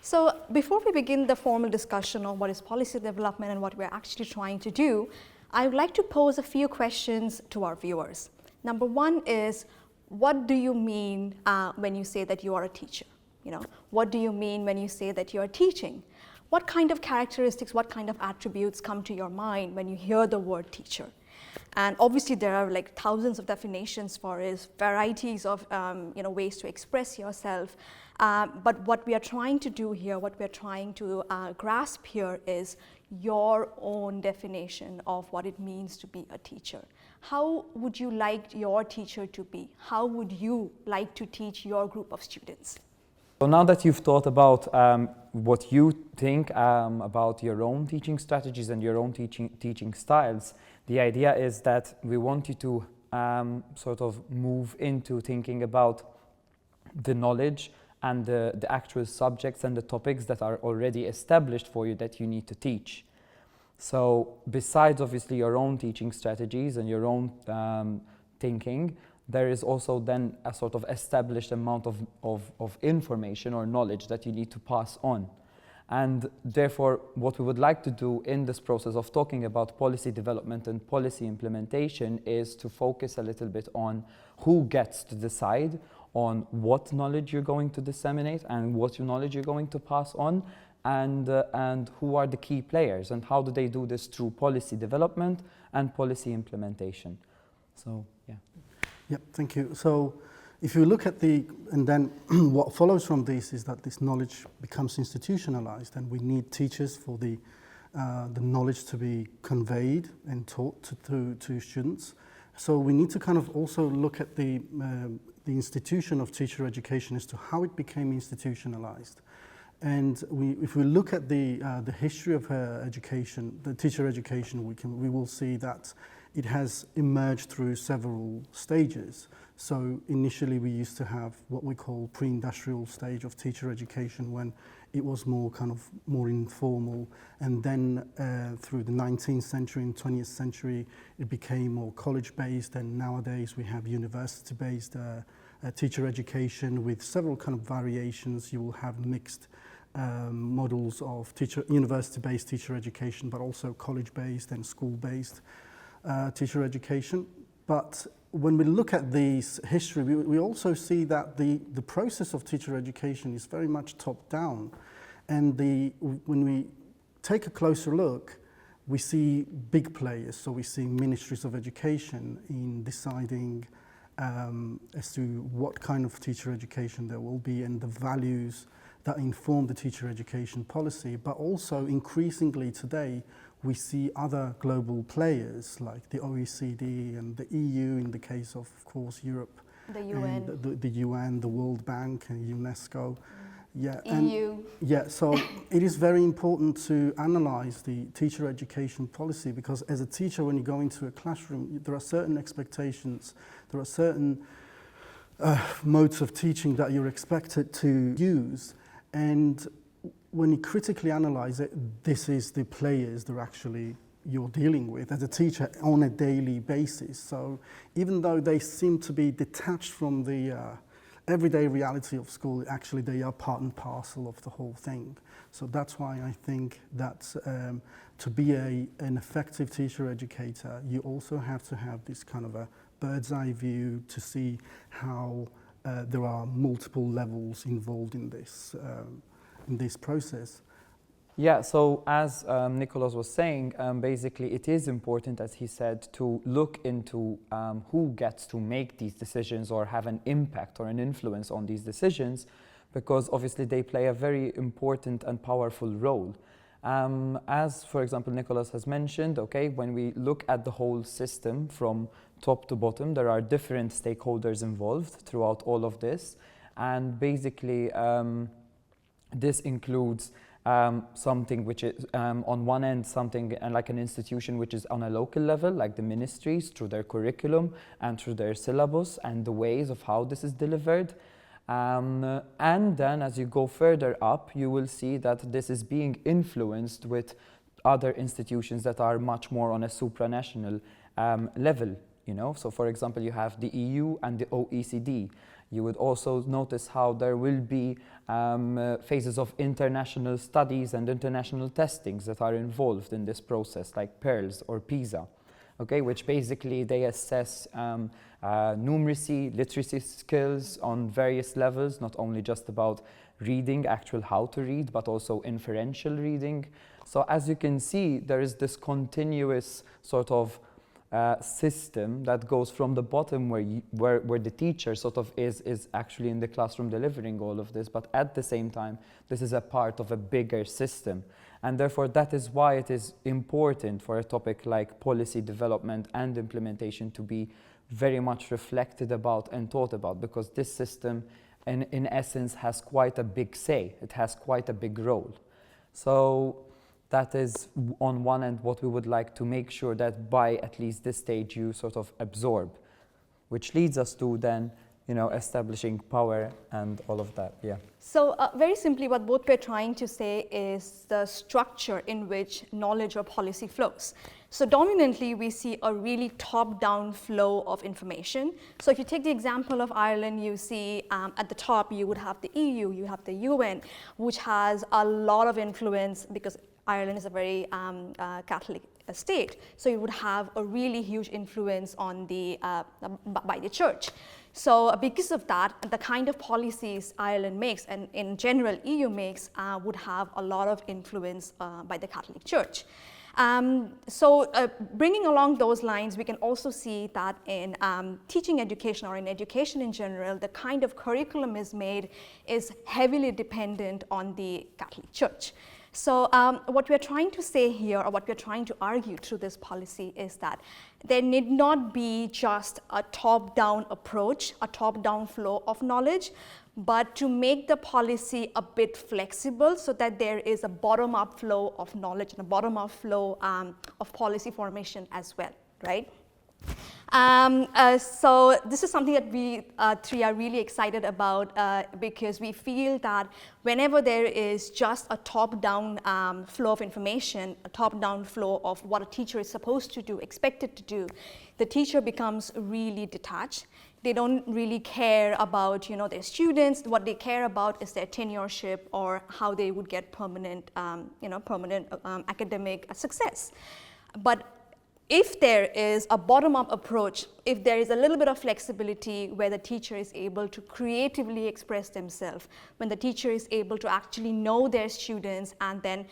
So before we begin the formal discussion of what is policy development and what we're actually trying to do, I would like to pose a few questions to our viewers. Number one is, what do you mean when you say that you are a teacher? What do you mean when you say that you are teaching? What kind of characteristics, what kind of attributes come to your mind when you hear the word teacher? And obviously there are like thousands of definitions for it, varieties of ways to express yourself. But what we are trying to do here, what we are trying to grasp here is your own definition of what it means to be a teacher. How would you like your teacher to be? How would you like to teach your group of students? So now that you've thought about what you think about your own teaching strategies and your own teaching styles, the idea is that we want you to sort of move into thinking about the knowledge and the actual subjects and the topics that are already established for you that you need to teach. So besides obviously your own teaching strategies and your own thinking, there is also then a sort of established amount of information or knowledge that you need to pass on. And therefore, what we would like to do in this process of talking about policy development and policy implementation is to focus a little bit on who gets to decide on what knowledge you're going to disseminate and what knowledge you're going to pass on, and who are the key players and how do they do this through policy development and policy implementation. So, yeah. Yep, thank you. So if you look at and then what follows from this is that this knowledge becomes institutionalized, and we need teachers for the knowledge to be conveyed and taught to students. So we need to kind of also look at the institution of teacher education as to how it became institutionalized. And if we look at the history of education, the teacher education, we will see that it has emerged through several stages. So initially we used to have what we call pre-industrial stage of teacher education, when it was more informal, and then through the 19th century and 20th century it became more college-based, and nowadays we have university-based teacher education with several kind of variations. You will have mixed models of university-based teacher education, but also college-based and school-based teacher education. But when we look at this history, we also see that the process of teacher education is very much top-down. And when we take a closer look, we see big players. So we see ministries of education in deciding as to what kind of teacher education there will be and the values that inform the teacher education policy. But also increasingly today, we see other global players like the OECD and the EU, in the case of course, Europe. The UN. And the UN, the World Bank, and UNESCO. Yeah, EU. Yeah, so it is very important to analyze the teacher education policy, because as a teacher, when you go into a classroom, there are certain expectations, there are certain modes of teaching that you're expected to use. And when you critically analyze it, this is the players that actually you're dealing with as a teacher on a daily basis. So even though they seem to be detached from the everyday reality of school, actually they are part and parcel of the whole thing. So that's why I think that to be an effective teacher educator, you also have to have this kind of a bird's eye view to see how there are multiple levels involved in this process. Yeah, so as Nicholas was saying, basically it is important, as he said, to look into who gets to make these decisions or have an impact or an influence on these decisions, because obviously they play a very important and powerful role. As, for example, Nicholas has mentioned, okay, when we look at the whole system from top to bottom, there are different stakeholders involved throughout all of this. And basically, this includes something which is, on one end, something like an institution which is on a local level, like the ministries, through their curriculum and through their syllabus and the ways of how this is delivered. And then as you go further up, you will see that this is being influenced with other institutions that are much more on a supranational level. you know. So for example, you have the EU and the OECD. You would also notice how there will be phases of international studies and international testings that are involved in this process, like PIRLS or PISA, okay, which basically they assess numeracy, literacy skills on various levels, not only just about reading, actual how to read, but also inferential reading. So as you can see, there is this continuous sort of system that goes from the bottom where the teacher sort of is actually in the classroom delivering all of this, but at the same time, this is a part of a bigger system. And therefore, that is why it is important for a topic like policy development and implementation to be very much reflected about and thought about, because this system, in essence, has quite a big say. It has quite a big role. So that is on one end what we would like to make sure that by at least this stage you sort of absorb, which leads us to then, you know, establishing power and all of that, yeah. So very simply, what both we're trying to say is the structure in which knowledge or policy flows. So dominantly, we see a really top-down flow of information. So if you take the example of Ireland, you see at the top, you would have the EU, you have the UN, which has a lot of influence because Ireland is a very Catholic state. So you would have a really huge influence on by the church. So because of that, the kind of policies Ireland makes, and in general EU makes, would have a lot of influence by the Catholic Church. Bringing along those lines, we can also see that in teaching education or in education in general, the kind of curriculum is made is heavily dependent on the Catholic Church. So what we're trying to say here, or what we're trying to argue through this policy, is that there need not be just a top-down approach, a top-down flow of knowledge, but to make the policy a bit flexible so that there is a bottom-up flow of knowledge and a bottom-up flow of policy formation as well, right? So this is something that we three are really excited about because we feel that whenever there is just a top-down flow of information, a top-down flow of what a teacher is supposed to do, expected to do, the teacher becomes really detached. They don't really care about, you know, their students. What they care about is their tenureship or how they would get permanent academic success. But if there is a bottom-up approach, if there is a little bit of flexibility where the teacher is able to creatively express themselves, when the teacher is able to actually know their students and then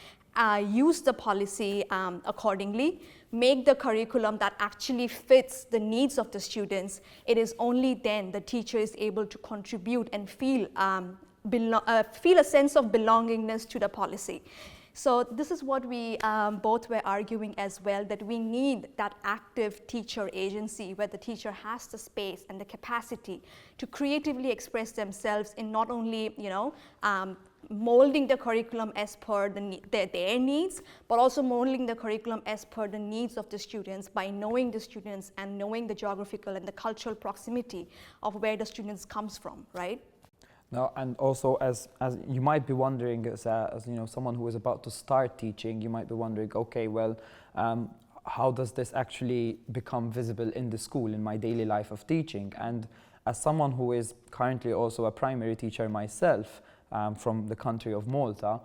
use the policy accordingly, make the curriculum that actually fits the needs of the students, it is only then the teacher is able to contribute and feel a sense of belongingness to the policy. So this is what we both were arguing as well, that we need that active teacher agency where the teacher has the space and the capacity to creatively express themselves in not only, you know, molding the curriculum as per their needs, but also molding the curriculum as per the needs of the students by knowing the students and knowing the geographical and the cultural proximity of where the students comes from, right? Now, and also as you might be wondering, as you know, someone who is about to start teaching, you might be wondering, okay, well, how does this actually become visible in the school, in my daily life of teaching? And as someone who is currently also a primary teacher myself, from the country of Malta,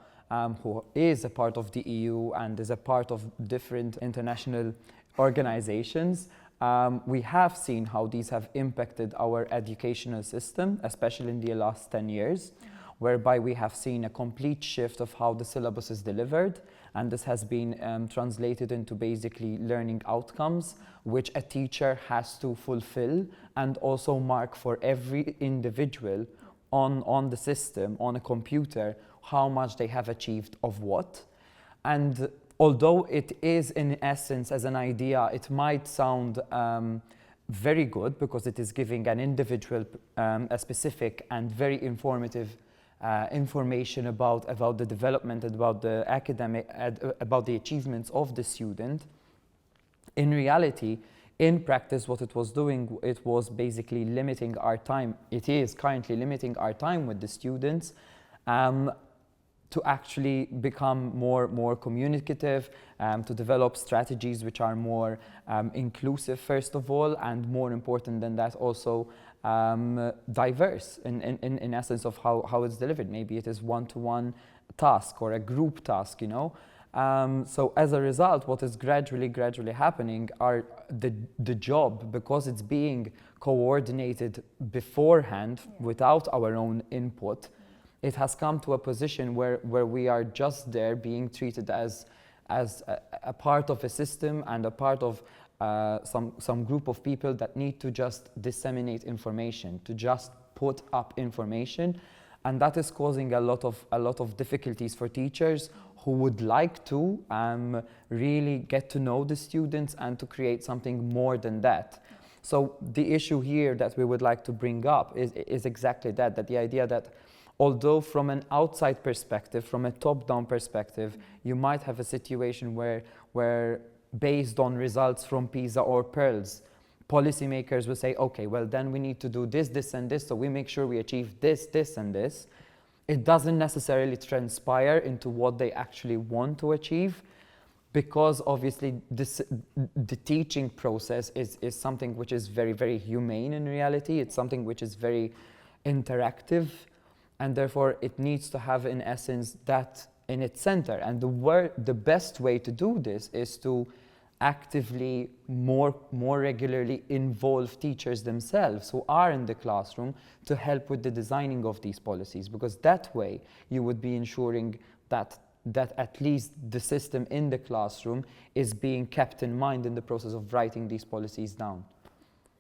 who is a part of the EU and is a part of different international organizations, we have seen how these have impacted our educational system, especially in the last 10 years, whereby we have seen a complete shift of how the syllabus is delivered, and this has been translated into basically learning outcomes, which a teacher has to fulfill and also mark for every individual on the system, on a computer, how much they have achieved of what. And although it is in essence as an idea, it might sound very good because it is giving an individual a specific and very informative information about the development and about the academic, about the achievements of the student. In reality, in practice, what it was doing, it was basically limiting our time. It is currently limiting our time with the students to to actually become more communicative, to develop strategies which are more inclusive, first of all, and more important than that, also diverse in essence of how it's delivered. Maybe it is one-to-one task or a group task, you know. So as a result, what is gradually happening are the job, because it's being coordinated beforehand without our own input, it has come to a position where we are just there being treated as a part of a system and a part of some group of people that need to just disseminate information, to just put up information. And that is causing a lot of difficulties for teachers who would like to really get to know the students and to create something more than that. So the issue here that we would like to bring up is exactly that the idea that although from an outside perspective, from a top-down perspective, you might have a situation where based on results from PISA or PIRLS, policymakers will say, okay, well then we need to do this, this and this, so we make sure we achieve this, this and this. It doesn't necessarily transpire into what they actually want to achieve, because obviously the teaching process is something which is very humane in reality. It's something which is very interactive, and therefore it needs to have, in essence, that in its center. And the best way to do this is to actively, more regularly involve teachers themselves who are in the classroom to help with the designing of these policies, because that way you would be ensuring that at least the system in the classroom is being kept in mind in the process of writing these policies down.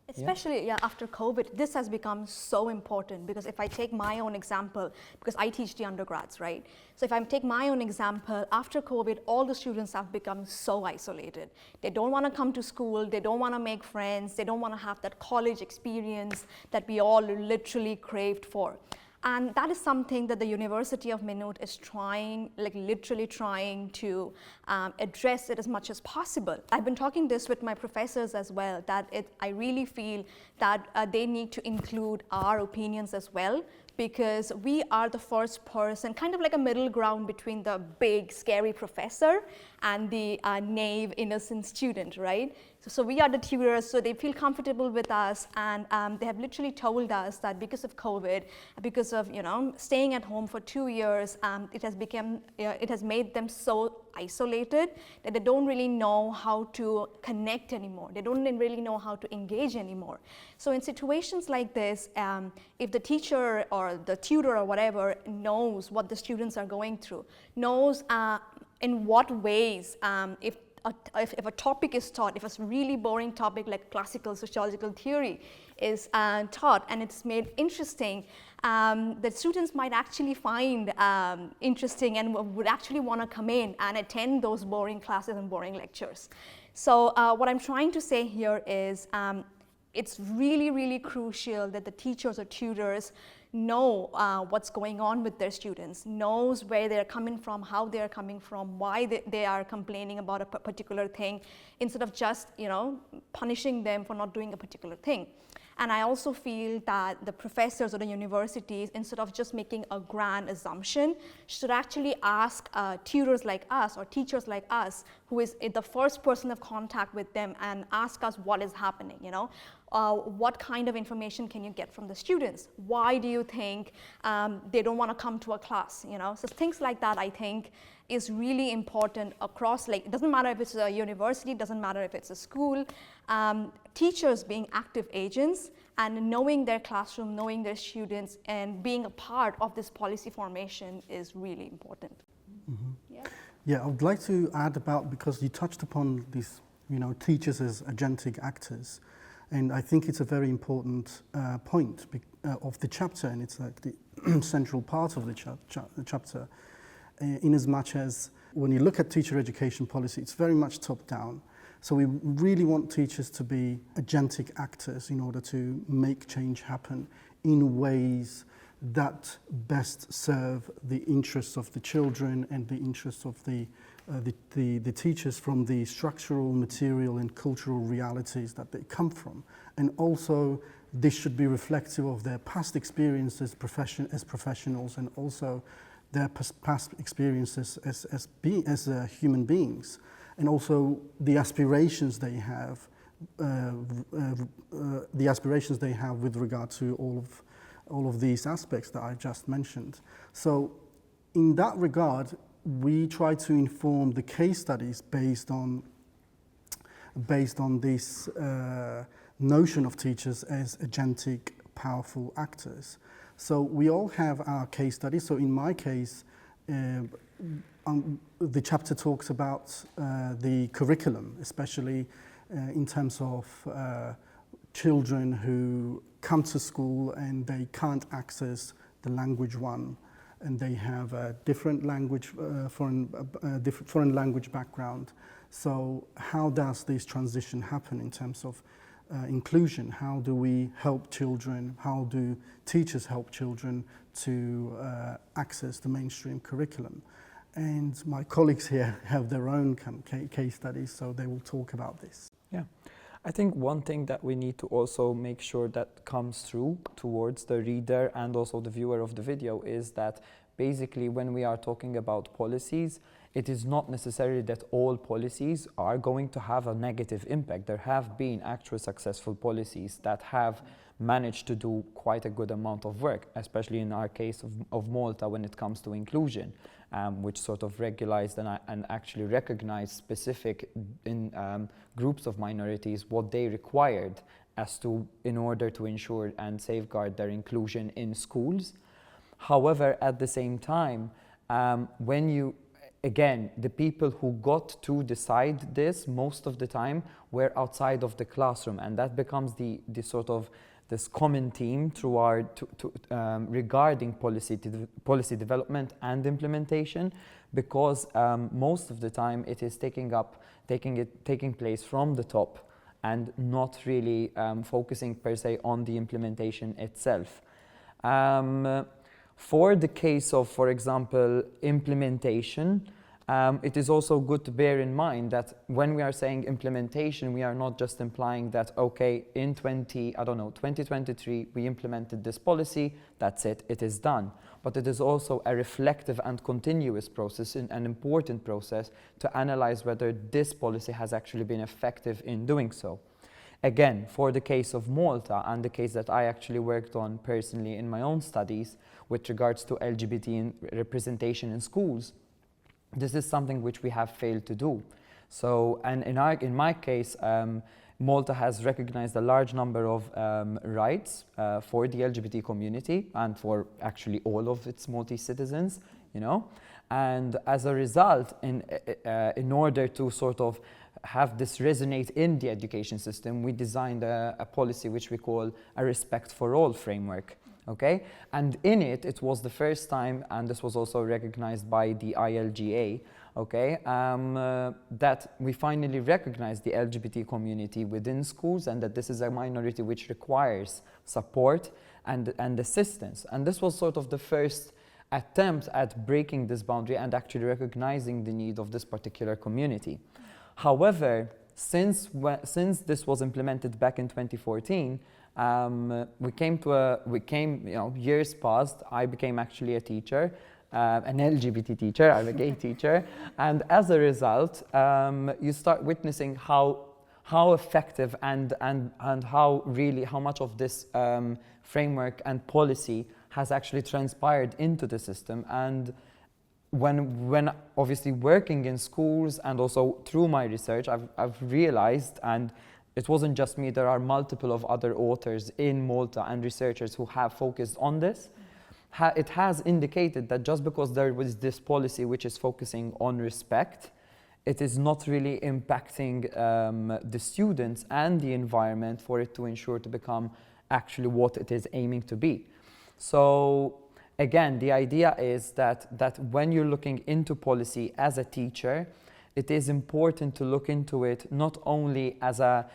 Especially after COVID, this has become so important, because if I take my own example, because I teach the undergrads, right? So if I take my own example, after COVID, all the students have become so isolated. They don't want to come to school, they don't want to make friends, they don't want to have that college experience that we all literally craved for. And that is something that the University of Maynooth is trying, like literally trying to address it as much as possible. I've been talking this with my professors as well, that I really feel that they need to include our opinions as well, because we are the first person, kind of like a middle ground between the big, scary professor and the naive, innocent student, right? So we are the tutors, so they feel comfortable with us, and they have literally told us that because of COVID, because of staying at home for 2 years, it has made them so isolated that they don't really know how to connect anymore. They don't really know how to engage anymore. So in situations like this, if the teacher or the tutor or whatever knows what the students are going through, knows in what ways, if a topic is taught, if a really boring topic like classical sociological theory is taught and it's made interesting, that students might actually find interesting and would actually want to come in and attend those boring classes and boring lectures. So what I'm trying to say here is it's really crucial that the teachers or tutors know what's going on with their students, knows where they're coming from, how they're coming from, why they are complaining about a particular thing, instead of just punishing them for not doing a particular thing. And I also feel that the professors or the universities, instead of just making a grand assumption, should actually ask tutors like us or teachers like us, who is the first person of contact with them, and ask us what is happening, what kind of information can you get from the students? Why do you think they don't want to come to a class, So things like that, I think, is really important across, it doesn't matter if it's a university, it doesn't matter if it's a school. Teachers being active agents and knowing their classroom, knowing their students, and being a part of this policy formation is really important. Mm-hmm. Yeah, I would like to add about, because you touched upon these, teachers as agentic actors, and I think it's a very important point of the chapter, and it's like the central part of the chapter, in as much as when you look at teacher education policy, it's very much top-down. So we really want teachers to be agentic actors in order to make change happen in ways that best serve the interests of the children and the interests of the teachers from the structural, material and cultural realities that they come from. And also this should be reflective of their past experiences as professionals, and also their past experiences as human beings, and also the aspirations they have, with regard to all of these aspects that I just mentioned. So, in that regard, we try to inform the case studies based on this notion of teachers as agentic, powerful actors. So we all have our case studies. So in my case, the chapter talks about the curriculum, especially in terms of children who come to school and they can't access the language one, and they have a different language, foreign language background. So how does this transition happen in terms of inclusion? How do we help children? How do teachers help children to access the mainstream curriculum? And my colleagues here have their own case studies, so they will talk about this. Yeah. I think one thing that we need to also make sure that comes through towards the reader and also the viewer of the video is that basically when we are talking about policies, it is not necessarily that all policies are going to have a negative impact. There have been actual successful policies that have managed to do quite a good amount of work, especially in our case of Malta when it comes to inclusion, which sort of regularized and actually recognized specific groups of minorities, what they required in order to ensure and safeguard their inclusion in schools. However, at the same time, again, the people who got to decide this most of the time were outside of the classroom, and that becomes the sort of this common theme through regarding policy development and implementation, because most of the time it is taking place from the top and not really focusing per se on the implementation itself. For the case of, for example, implementation, it is also good to bear in mind that when we are saying implementation, we are not just implying that, okay, in 2023, we implemented this policy, that's it, it is done. But it is also a reflective and continuous process, an important process to analyze whether this policy has actually been effective in doing so. Again, for the case of Malta and the case that I actually worked on personally in my own studies with regards to LGBT representation in schools, this is something which we have failed to do. So, and in my case, Malta has recognized a large number of rights for the LGBT community and for actually all of its Maltese citizens, you know. And as a result, in order to sort of have this resonate in the education system, we designed a policy which we call a respect for all framework. Okay, and in it was the first time, and this was also recognized by the ILGA, okay, that we finally recognized the LGBT community within schools and that this is a minority which requires support and assistance. And this was sort of the first attempt at breaking this boundary and actually recognizing the need of this particular community. However, since this was implemented back in 2014, years passed, I became actually a teacher, an LGBT teacher, I'm a gay teacher, and as a result, you start witnessing how effective and how much of this framework and policy has actually transpired into the system. And when obviously working in schools and also through my research, I've realized, and it wasn't just me, there are multiple of other authors in Malta and researchers who have focused on this. It has indicated that just because there was this policy which is focusing on respect, it is not really impacting the students and the environment for it to ensure to become actually what it is aiming to be. So again, the idea is that when you're looking into policy as a teacher, it is important to look into it not only as a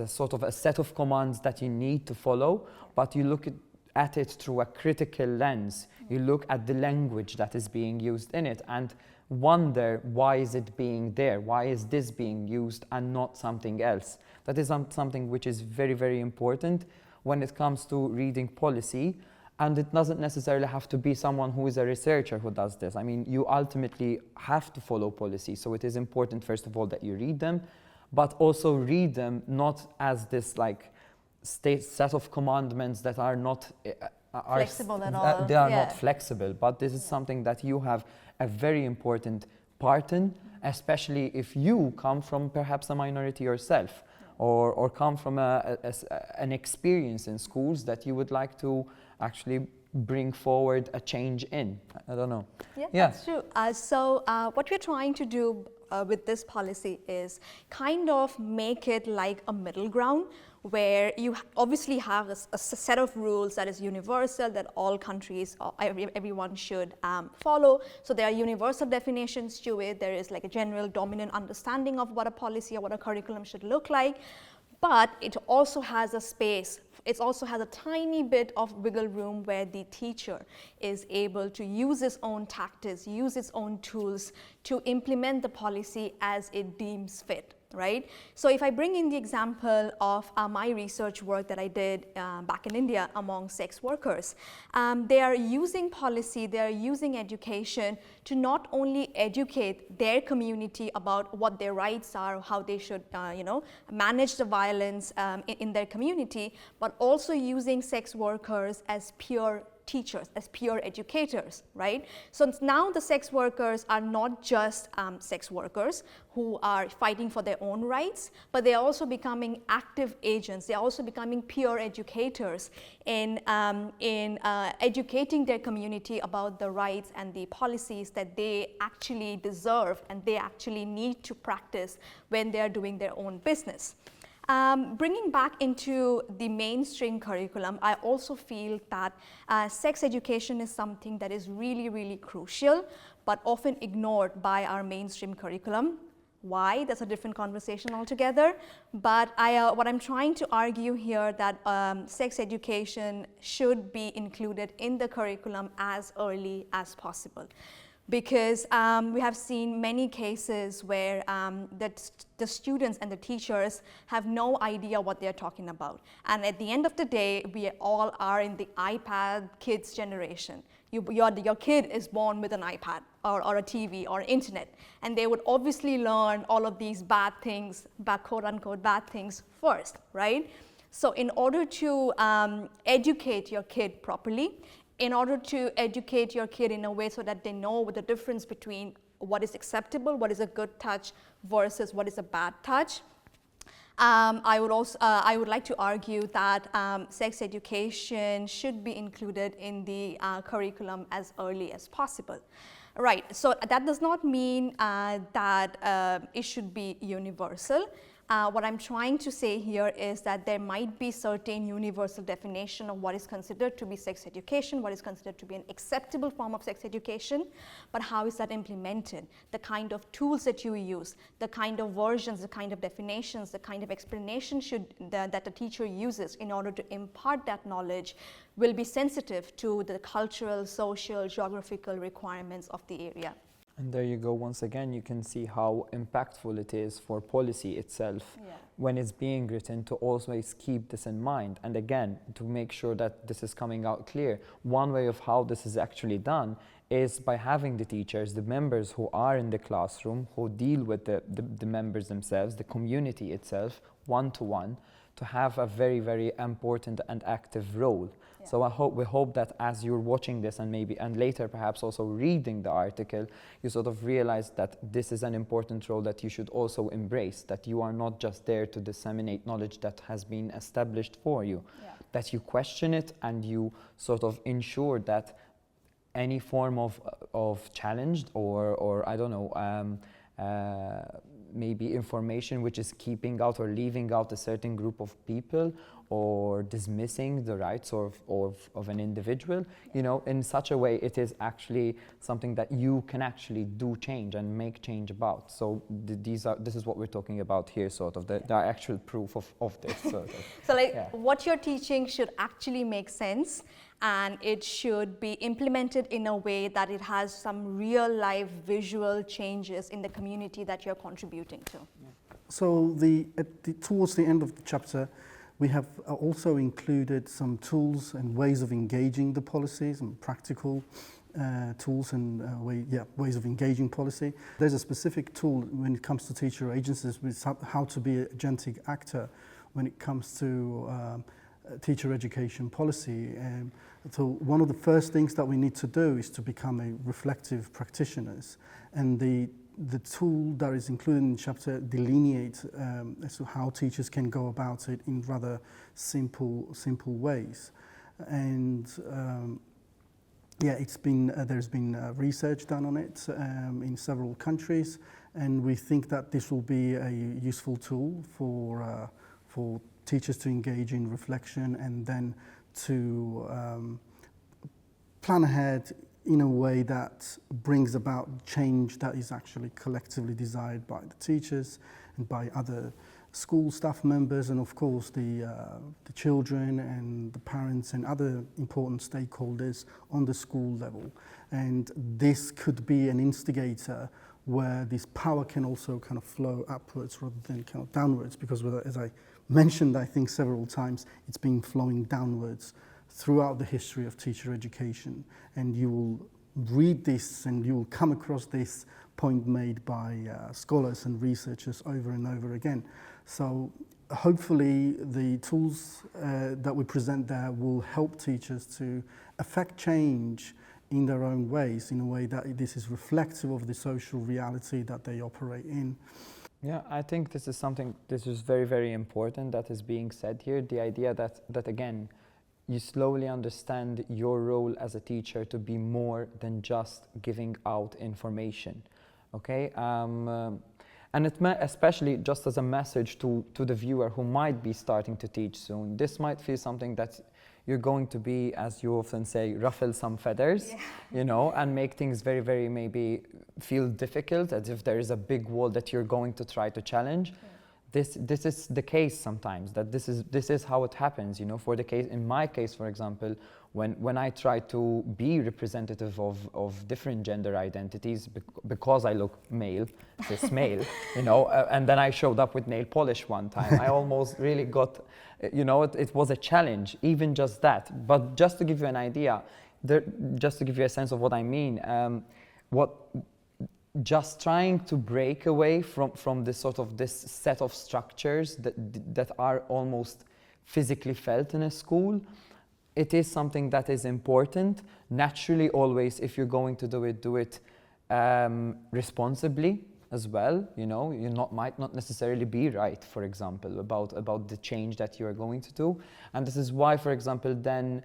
sort of a set of commands that you need to follow, but you look at it through a critical lens. You look at the language that is being used in it and wonder, why is it being there? Why is this being used and not something else? That is something which is very, very important when it comes to reading policy. And it doesn't necessarily have to be someone who is a researcher who does this. I mean, you ultimately have to follow policy. So it is important, first of all, that you read them, but also read them not as this like set of commandments that are not flexible at all. They are not flexible, but this is something that you have a very important part in, especially if you come from perhaps a minority yourself, or come from an experience in schools that you would like to actually bring forward a change in. I don't know. Yeah, that's true. So what we're trying to do with this policy is kind of make it like a middle ground, where you obviously have a set of rules that is universal, that all countries, everyone should follow. So there are universal definitions to it. There is like a general dominant understanding of what a policy or what a curriculum should look like. But it also has a space, it also has a tiny bit of wiggle room where the teacher is able to use its own tactics, use its own tools to implement the policy as it deems fit. Right? So if I bring in the example of my research work that I did back in India among sex workers, they are using policy, they are using education to not only educate their community about what their rights are, how they should manage the violence in their community, but also using sex workers as peer teachers, as peer educators, right? So now the sex workers are not just sex workers who are fighting for their own rights, but they are also becoming active agents. They are also becoming peer educators in educating their community about the rights and the policies that they actually deserve and they actually need to practice when they are doing their own business. Bringing back into the mainstream curriculum, I also feel that sex education is something that is really, really crucial, but often ignored by our mainstream curriculum. Why? That's a different conversation altogether. But what I'm trying to argue here that sex education should be included in the curriculum as early as possible. Because we have seen many cases where the students and the teachers have no idea what they're talking about. And at the end of the day, we all are in the iPad kids generation. Your kid is born with an iPad or a TV or internet, and they would obviously learn all of these bad things, quote unquote bad things first, right? So in order to educate your kid properly, in order to educate your kid in a way so that they know the difference between what is acceptable, what is a good touch versus what is a bad touch, I would like to argue that sex education should be included in the curriculum as early as possible. Right, so that does not mean that it should be universal. What I'm trying to say here is that there might be certain universal definition of what is considered to be sex education, what is considered to be an acceptable form of sex education, but how is that implemented? The kind of tools that you use, the kind of versions, the kind of definitions, the kind of explanation that the teacher uses in order to impart that knowledge will be sensitive to the cultural, social, geographical requirements of the area. And there you go, once again, you can see how impactful it is for policy itself when it's being written to always keep this in mind. And again, to make sure that this is coming out clear, one way of how this is actually done is by having the teachers, the members who are in the classroom, who deal with the members themselves, the community itself, one-to-one, to have a very, very important and active role. Yeah. So we hope that as you're watching this and later perhaps also reading the article, you sort of realize that this is an important role that you should also embrace, that you are not just there to disseminate knowledge that has been established for you, that you question it and you sort of ensure that any form of challenge or I don't know, maybe information which is keeping out or leaving out a certain group of people or dismissing the rights of an individual, you know, in such a way it is actually something that you can actually do change and make change about. So this is what we're talking about here, sort of, the actual proof of this. Sort of. So what you're teaching should actually make sense, and it should be implemented in a way that it has some real life visual changes in the community that you're contributing to. So towards the end of the chapter, We have also included some tools and ways of engaging the policies and practical tools and ways of engaging policy. There's a specific tool when it comes to teacher agencies with how to be a agentic actor when it comes to teacher education policy. So one of the first things that we need to do is to become a reflective practitioners, and the tool that is included in the chapter delineates as to how teachers can go about it in rather simple ways. And it's been there's been research done on it in several countries, and we think that this will be a useful tool for teachers to engage in reflection and then to plan ahead in a way that brings about change that is actually collectively desired by the teachers and by other school staff members, and of course the children and the parents and other important stakeholders on the school level. And this could be an instigator where this power can also kind of flow upwards rather than kind of downwards, because as I mentioned, I think several times, it's been flowing downwards throughout the history of teacher education. And you will read this and you will come across this point made by scholars and researchers over and over again. So hopefully the tools that we present there will help teachers to affect change in their own ways, in a way that this is reflective of the social reality that they operate in. Yeah, I think this is very, very important that is being said here. The idea that again, you slowly understand your role as a teacher to be more than just giving out information, okay? And especially just as a message to the viewer who might be starting to teach soon, this might feel something that you're going to be, as you often say, ruffle some feathers, you know, and make things very, very maybe feel difficult, as if there is a big wall that you're going to try to challenge. Yeah. This is the case sometimes, that this is how it happens, you know. In my case, for example, when I try to be representative of different gender identities because I look male, cis male, you know, and then I showed up with nail polish one time. I almost really got, you know, it was a challenge, even just that. But just to give you an idea, just to give you a sense of what I mean, just trying to break away from this set of structures that are almost physically felt in a school. It is something that is important. Naturally, always, if you're going to do it responsibly as well. You know, you might not necessarily be right, for example, about the change that you are going to do. And this is why, for example, then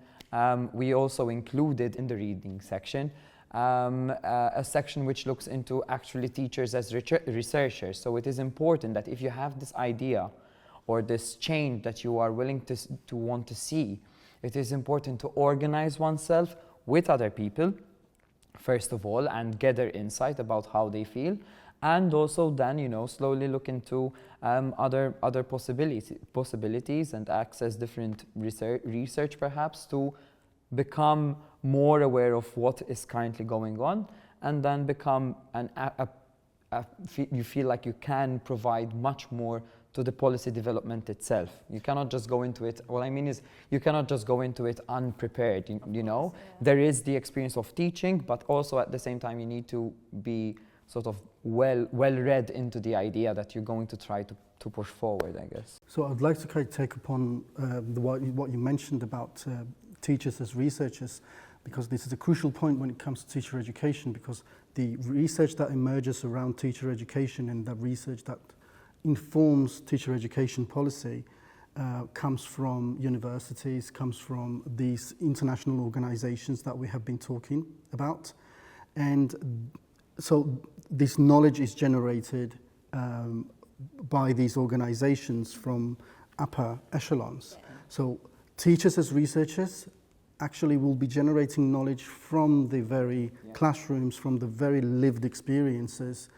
we also included in the reading section a section which looks into actually teachers as researchers. So it is important that if you have this idea or this change that you are willing to want to see, it is important to organize oneself with other people, first of all, and get their insight about how they feel, and also then, you know, slowly look into other possibilities and access different research perhaps to become more aware of what is currently going on, and then become you feel like you can provide much more to the policy development itself. You cannot just go into it, what I mean is, you cannot just go into it unprepared, you know? Yeah. There is the experience of teaching, but also at the same time you need to be sort of well read into the idea that you're going to try to push forward, I guess. So I'd like to kind of take upon what you mentioned about teachers as researchers, because this is a crucial point when it comes to teacher education, because the research that emerges around teacher education and the research that informs teacher education policy comes from universities, comes from these international organizations that we have been talking about. And so this knowledge is generated by these organizations from upper echelons. Yeah. So teachers as researchers actually will be generating knowledge from the very classrooms, from the very lived experiences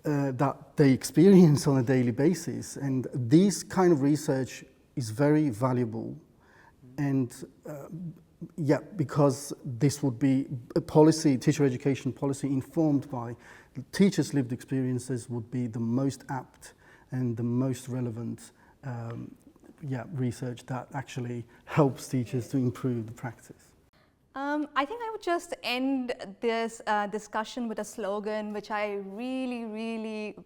that they experience on a daily basis. And this kind of research is very valuable. And because this would be a policy, teacher education policy informed by teachers' lived experiences would be the most apt and the most relevant research that actually helps teachers to improve the practice? I think I would just end this discussion with a slogan which I really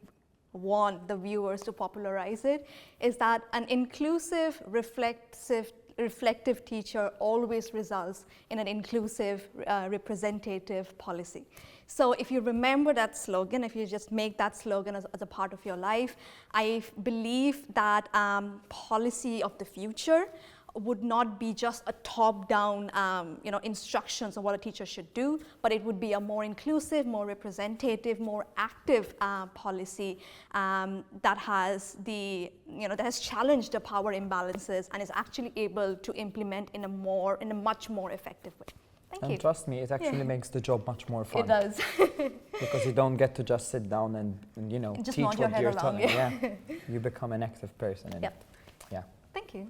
want the viewers to popularize it, is that an inclusive, reflective teacher always results in an inclusive, representative policy. So if you remember that slogan, if you just make that slogan as a part of your life, I believe that policy of the future would not be just a top-down instructions on what a teacher should do, but it would be a more inclusive, more representative, more active policy that has that has challenged the power imbalances and is actually able to implement in a much more effective way. Thank you. And trust me, it actually makes the job much more fun. It does. Because you don't get to just sit down and just teach nod your what head you're along. telling. Yeah. You become an active person. And Yep. Yeah. Thank you.